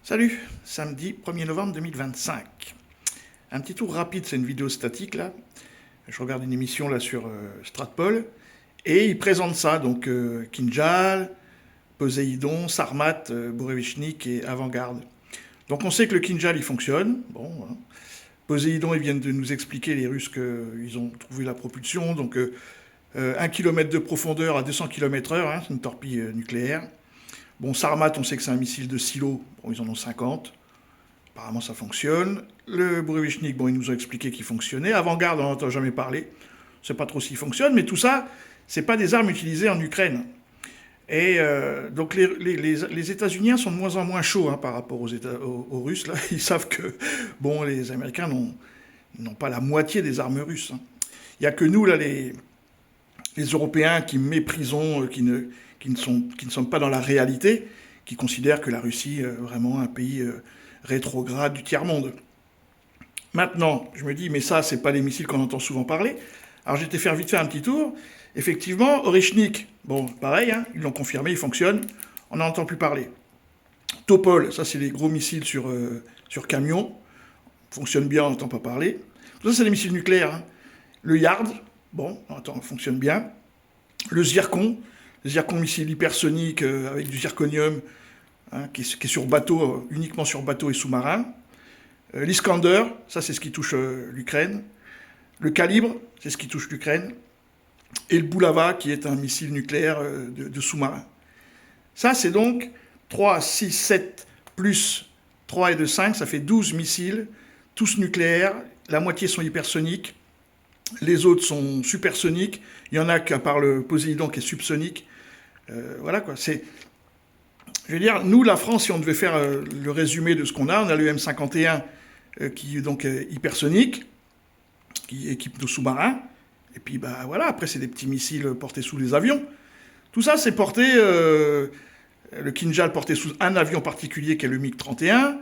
Salut, samedi 1er novembre 2025. Un petit tour rapide, c'est une vidéo statique là. Je regarde une émission là sur Stratpol et ils présentent ça, donc Kinjal, Poséidon, Sarmat, Burevestnik et Avant-Garde. Donc on sait que le Kinjal il fonctionne. Bon, voilà. Poséidon, ils viennent de nous expliquer, les Russes, qu'ils ont trouvé la propulsion, donc 1 km de profondeur à 200 km/h, hein, c'est une torpille nucléaire. Bon, Sarmat, on sait que c'est un missile de silo, bon, ils en ont 50. Apparemment, ça fonctionne. Le Burevestnik, bon, ils nous ont expliqué qu'il fonctionnait. Avant-Garde, on n'en entend jamais parler. On ne sait pas trop s'il fonctionne, mais tout ça, c'est pas des armes utilisées en Ukraine. Et donc, les États-Unis sont de moins en moins chauds hein, par rapport aux Russes. Là. Ils savent que, bon, les Américains n'ont pas la moitié des armes russes. Hein. Il n'y a que nous, là, les Européens qui méprisons, qui ne sont pas dans la réalité, qui considèrent que la Russie est vraiment un pays rétrograde du tiers-monde. Maintenant, je me dis, mais ça, c'est pas les missiles qu'on entend souvent parler. Alors j'ai été faire vite fait un petit tour. Effectivement, Oreshnik, bon, pareil, hein, ils l'ont confirmé, il fonctionne, on n'en entend plus parler. Topol, ça c'est les gros missiles sur camion, fonctionne bien, on n'entend pas parler. Tout ça, c'est des missiles nucléaires. Hein. Le Yard, bon, on entend, fonctionne bien. Le Zircon missile hypersonique avec du zirconium, hein, qui est sur bateau, uniquement sur bateau et sous-marin. L'Iskander, ça c'est ce qui touche l'Ukraine. Le Calibre, c'est ce qui touche l'Ukraine. Et le Boulava, qui est un missile nucléaire de sous-marin. Ça, c'est donc 3, 6, 7, plus 3 et 2, 5, ça fait 12 missiles, tous nucléaires. La moitié sont hypersoniques. Les autres sont supersoniques. Il y en a qu'à part le Poséidon qui est subsonique. Voilà quoi. Je veux dire, nous, la France, si on devait faire le résumé de ce qu'on a, on a le M51 qui est donc hypersonique, qui équipe nos sous-marins. Et puis, bah voilà, après, c'est des petits missiles portés sous les avions. Tout ça, c'est porté, le Kinjal porté sous un avion particulier qui est le MiG-31.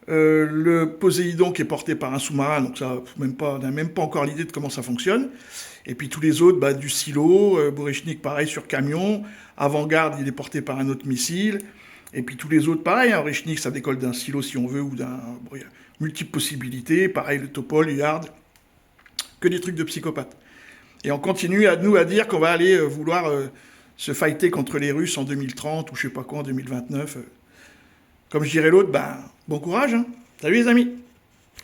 Le Poséidon qui est porté par un sous-marin, donc ça, on n'a même pas encore l'idée de comment ça fonctionne. Et puis tous les autres, bah, du silo, Burevestnik pareil sur camion, Avant-Garde il est porté par un autre missile, et puis tous les autres pareil, hein, Oreshnik ça décolle d'un silo si on veut, ou d'un... Bon, il y a multiples possibilités, pareil le Topol, le Yard, que des trucs de psychopathes. Et on continue à dire qu'on va aller vouloir se fighter contre les Russes en 2030, ou je sais pas quoi, en 2029. Comme je dirais l'autre, ben, bon courage, hein. Salut les amis.